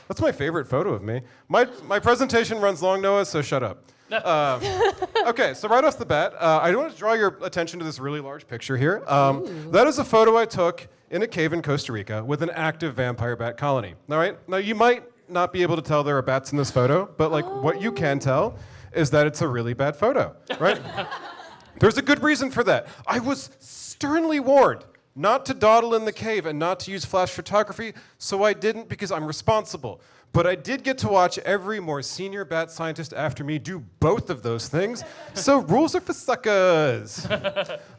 That's my favorite photo of me. My presentation runs long, Noah, so shut up. Okay, so right off the bat, I want to draw your attention to this really large picture here. That is a photo I took in a cave in Costa Rica with an active vampire bat colony. All right? Now, you might not be able to tell there are bats in this photo, but like what you can tell is that it's a really bad photo, right? There's a good reason for that. I was sternly warned not to dawdle in the cave and not to use flash photography, so I didn't because I'm responsible. But I did get to watch every more senior bat scientist after me do both of those things, so rules are for suckers.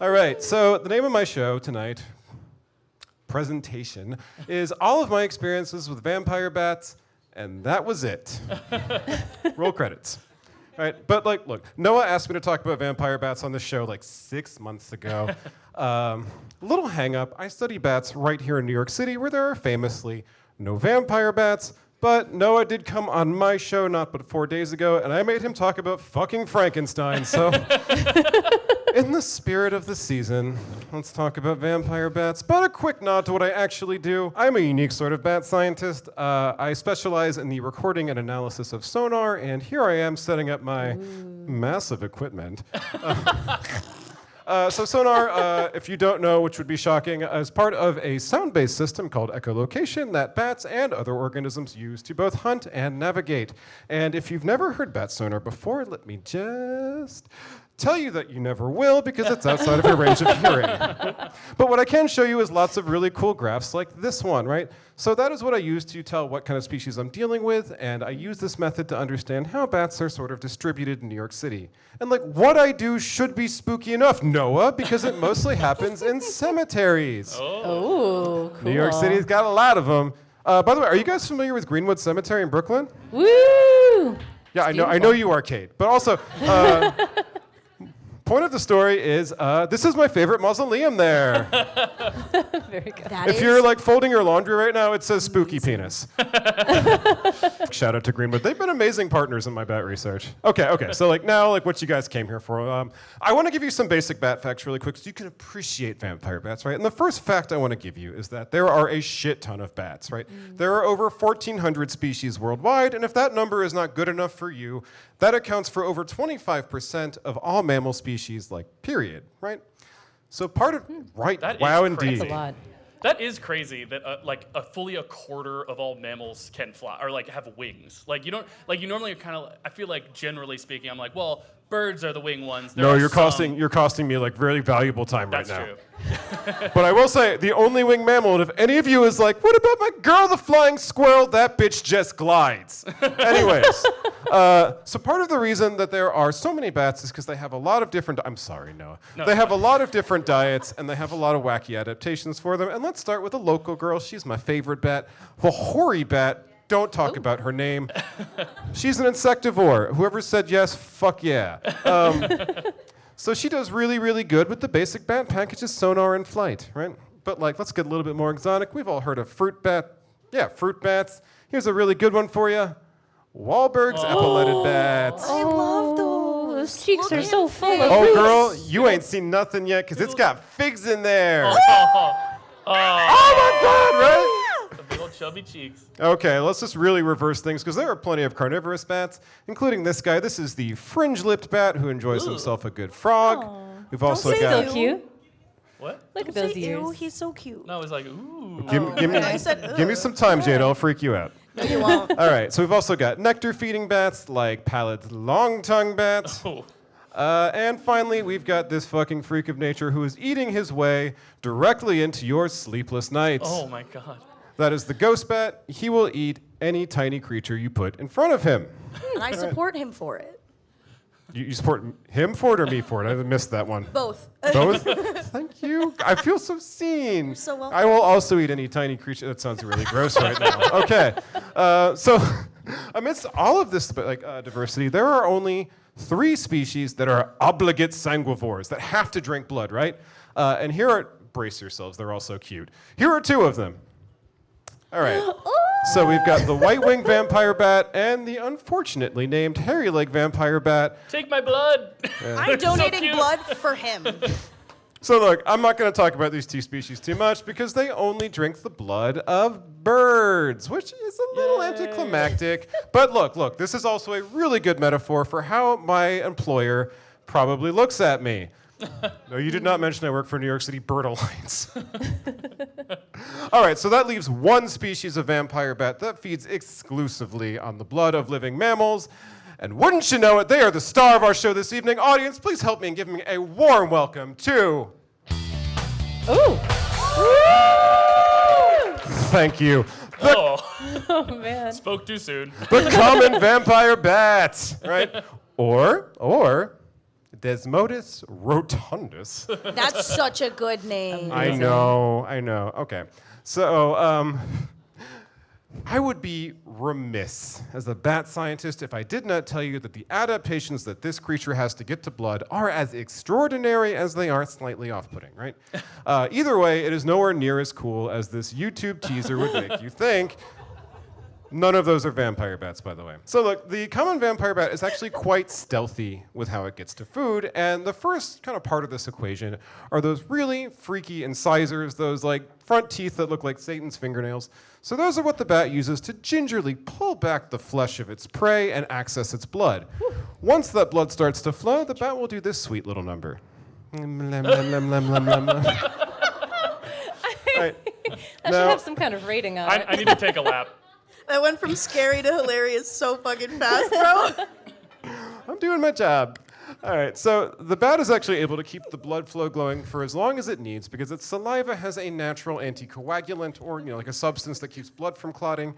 All right, so the name of my show tonight, presentation, is all of my experiences with vampire bats, and that was it. Roll credits. All right, but like, look, Noah asked me to talk about vampire bats on this show like 6 months ago. Little hang up, I study bats right here in New York City where there are famously no vampire bats, but Noah did come on my show not but 4 days ago, and I made him talk about fucking Frankenstein, so in the spirit of the season, let's talk about vampire bats. But a quick nod to what I actually do. I'm a unique sort of bat scientist. I specialize in the recording and analysis of sonar, and here I am setting up my massive equipment. So sonar, if you don't know, which would be shocking, is part of a sound-based system called echolocation that bats and other organisms use to both hunt and navigate. And if you've never heard bat sonar before, let me just tell you that you never will because it's outside of your range of hearing. But what I can show you is lots of really cool graphs like this one, right? So that is what I use to tell what kind of species I'm dealing with, and I use this method to understand how bats are sort of distributed in New York City. And like, what I do should be spooky enough, Noah, because it mostly happens in cemeteries. Oh, cool. New York City's got a lot of them. By the way, are you guys familiar with Greenwood Cemetery in Brooklyn? Woo! Yeah, I know you are, Kate. But also, point of the story is, this is my favorite mausoleum there. Very good. If you're like folding your laundry right now, it says spooky penis. Shout out to Greenwood. They've been amazing partners in my bat research. Okay, so like now, like what you guys came here for. I want to give you some basic bat facts really quick so you can appreciate vampire bats, right? And the first fact I want to give you is that there are a shit ton of bats, right? There are over 1,400 species worldwide, and if that number is not good enough for you, that accounts for over 25% of all mammal species, like, period, right? So part of, right, That wow, is indeed. crazy. That's a lot. That is crazy that like fully a quarter of all mammals can fly or like have wings. Like you don't like you normally kind of. I feel like generally speaking, I'm like, well, birds are the wing ones. There No, are you're some- costing me like very valuable time That's right now. true. But I will say, the only winged mammal, and if any of you is like, what about my girl, the flying squirrel? That bitch just glides. Anyways, so part of the reason that there are so many bats is because they have a lot of different, I'm sorry, Noah. No, They have a lot of different diets, and they have a lot of wacky adaptations for them. And let's start with a local girl. She's my favorite bat, the hoary bat. Don't talk about her name. She's an insectivore. Whoever said yes, fuck yeah. So she does really, really good with the basic bat packages, sonar, and flight, right? But like, let's get a little bit more exotic. We've all heard of fruit bat. Yeah, fruit bats. Here's a really good one for you. Wahlberg's epauletted bats. I love those. Cheeks are so full of Oh, fruits. girl, you ain't seen nothing yet because it's got figs in there. Oh, my God, right? the big old chubby cheeks. Okay, let's just really reverse things because there are plenty of carnivorous bats, including this guy. This is the fringe-lipped bat who enjoys himself a good frog. We've also say got. So cute. What? Look at Don't those say ew, ears. he's so cute. No, it's like ooh. I said, Give me some time, Jade. I'll freak you out. No, you won't. All right, so we've also got nectar-feeding bats like Pallet's long-tongue bats. Oh. And finally, we've got this fucking freak of nature who is eating his way directly into your sleepless nights. Oh my God. That is the ghost bat. He will eat any tiny creature you put in front of him. And I support him for it. You support him for it or me for it? I missed that one. Both. Both? Thank you. I feel so seen. You're so welcome. I will also eat any tiny creature. That sounds really gross right now. Okay. So amidst all of this diversity, there are only 3 species that are obligate sanguivores, that have to drink blood, right? And here are, brace yourselves, they're all so cute. Here are 2 of them. All right. So we've got the white-winged vampire bat and the unfortunately named hairy leg vampire bat. Take my blood. I'm donating cute. blood for him. So look, I'm not going to talk about these two species too much because they only drink the blood of birds, which is a little anticlimactic. But look, this is also a really good metaphor for how my employer probably looks at me. No, you did not mention I work for New York City Bird Alliance. All right, so that leaves one species of vampire bat that feeds exclusively on the blood of living mammals. And wouldn't you know it, they are the star of our show this evening. Audience, please help me in giving a warm welcome to... Ooh. Thank you. Oh, man. Spoke too soon. The common vampire bat, right? Or Desmodus rotundus. That's such a good name. I know. Okay. So, I would be remiss as a bat scientist if I did not tell you that the adaptations that this creature has to get to blood are as extraordinary as they are slightly off-putting, right? Either way, it is nowhere near as cool as this YouTube teaser would make you think. None of those are vampire bats, by the way. So look, the common vampire bat is actually quite stealthy with how it gets to food, and the first kind of part of this equation are those really freaky incisors, those like front teeth that look like Satan's fingernails. So those are what the bat uses to gingerly pull back the flesh of its prey and access its blood. Once that blood starts to flow, the bat will do this sweet little number. Right. That should have some kind of rating on it. I need to take a lap. That went from scary to hilarious so fucking fast, bro. I'm doing my job. All right, so the bat is actually able to keep the blood flow going for as long as it needs because its saliva has a natural anticoagulant, or like a substance that keeps blood from clotting.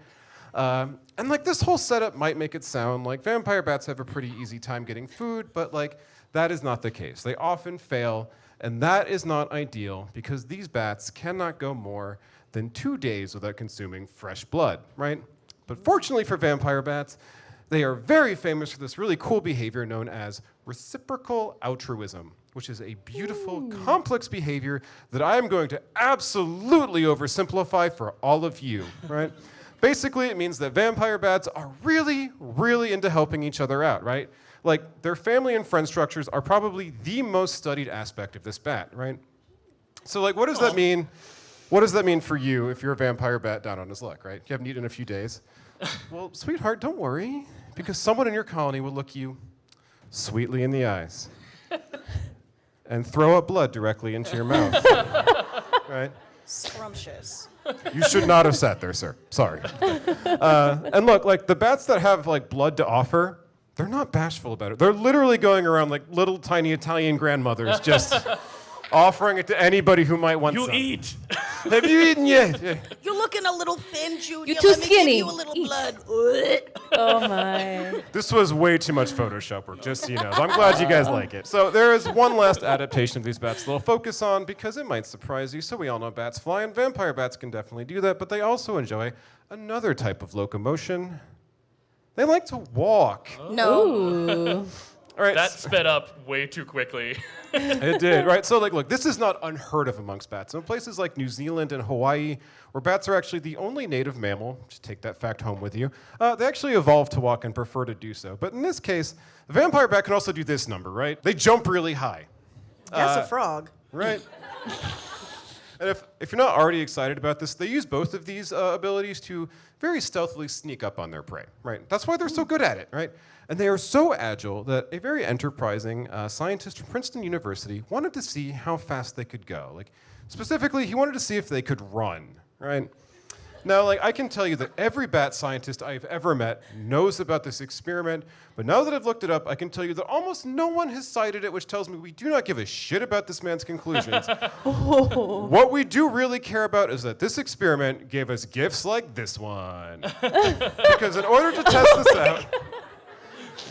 And like this whole setup might make it sound like vampire bats have a pretty easy time getting food, but like that is not the case. They often fail, and that is not ideal because these bats cannot go more than 2 days without consuming fresh blood, right? But fortunately for vampire bats, they are very famous for this really cool behavior known as reciprocal altruism, which is a beautiful, complex behavior that I am going to absolutely oversimplify for all of you, right? Basically, it means that vampire bats are really, really into helping each other out, right? Like, their family and friend structures are probably the most studied aspect of this bat, right? So, like, what does that mean? What does that mean for you if you're a vampire bat down on his luck, right? You haven't eaten in a few days. Well, sweetheart, don't worry, because someone in your colony will look you sweetly in the eyes and throw up blood directly into your mouth, right? Scrumptious. You should not have sat there, sir. Sorry. And look, like the bats that have like blood to offer, they're not bashful about it. They're literally going around like little tiny Italian grandmothers just offering it to anybody who might want You some. eat. Have you eaten yet? You're looking a little thin, Junior. You're too Let me skinny. give you a little Eat. blood. Oh, my. This was way too much Photoshop work, just so you know. I'm glad you guys like it. So there is one last adaptation of these bats that I'll focus on because it might surprise you. So we all know bats fly, and vampire bats can definitely do that, but they also enjoy another type of locomotion. They like to walk. No. Ooh. All right. That sped up way too quickly. It did, right? So, like, look, this is not unheard of amongst bats. In places like New Zealand and Hawaii, where bats are actually the only native mammal, just take that fact home with you, they actually evolved to walk and prefer to do so. But in this case, the vampire bat can also do this number, right? They jump really high. That's a frog. Right. And if you're not already excited about this, they use both of these abilities to very stealthily sneak up on their prey, right? That's why they're so good at it, right? And they are so agile that a very enterprising scientist from Princeton University wanted to see how fast they could go. Like, specifically, he wanted to see if they could run, right? Now, like, I can tell you that every bat scientist I've ever met knows about this experiment, but now that I've looked it up, I can tell you that almost no one has cited it, which tells me we do not give a shit about this man's conclusions. What we do really care about is that this experiment gave us gifts like this one. Because in order to test this out,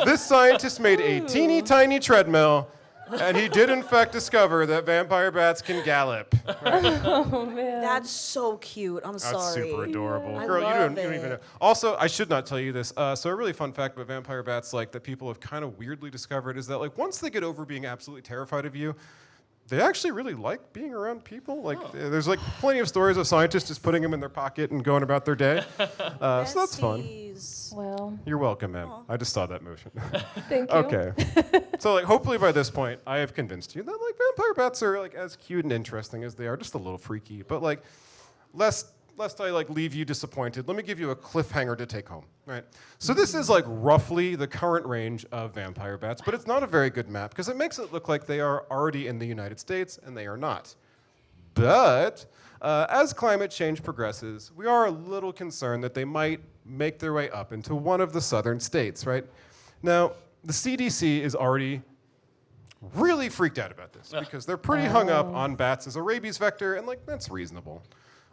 this scientist made a teeny tiny treadmill, and he did in fact discover that vampire bats can gallop. Oh, man. That's so cute. I'm That's sorry. super adorable. I Girl, you love don't even it. know. Also, I should not tell you this. So a really fun fact about vampire bats, like that people have kind of weirdly discovered, is that like once they get over being absolutely terrified of you, they actually really like being around people. Like, there's like plenty of stories of scientists just putting them in their pocket and going about their day. So that's fun. Besties. Well, You're welcome, ma'am. I just saw that motion. thank you. Okay. So like, hopefully by this point, I have convinced you that like vampire bats are like as cute and interesting as they are, just a little freaky. But like, lest I like leave you disappointed, let me give you a cliffhanger to take home. Right. So this is like roughly the current range of vampire bats, but it's not a very good map because it makes it look like they are already in the United States, and they are not. But as climate change progresses, we are a little concerned that they might make their way up into one of the southern states, right? Now, the CDC is already really freaked out about this because they're pretty hung up on bats as a rabies vector, and like that's reasonable,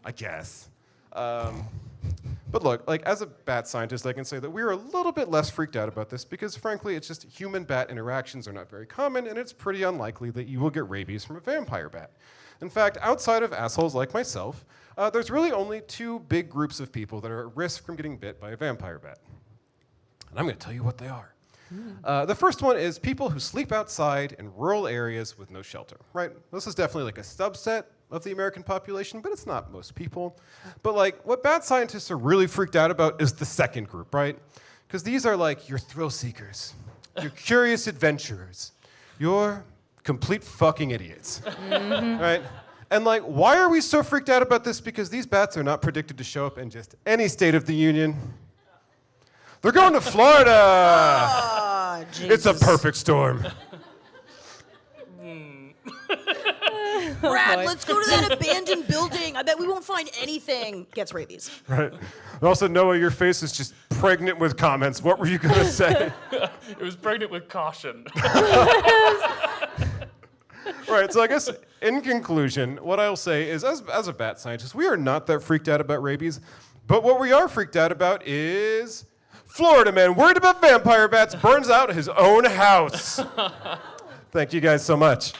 I guess. But look, like as a bat scientist, I can say that we're a little bit less freaked out about this because frankly, it's just human-bat interactions are not very common, and it's pretty unlikely that you will get rabies from a vampire bat. In fact, outside of assholes like myself, there's really only two big groups of people that are at risk from getting bit by a vampire bat. And I'm going to tell you what they are. The first one is people who sleep outside in rural areas with no shelter, right? This is definitely like a subset of the American population, but it's not most people. But like what bat scientists are really freaked out about is the second group, right? Because these are like your thrill seekers, your curious adventurers, your complete fucking idiots, right? And like, why are we so freaked out about this? Because these bats are not predicted to show up in just any state of the union. They're going to Florida. Ah, It's a Jesus. perfect storm. Brad, boy. let's go to that abandoned building. I bet we won't find anything. Gets rabies. Right. And also, Noah, your face is just pregnant with comments. What were you going to say? It was pregnant with caution. Right, so I guess in conclusion, what I'll say is as a bat scientist, we are not that freaked out about rabies, but what we are freaked out about is Florida man worried about vampire bats burns out his own house. Thank you guys so much.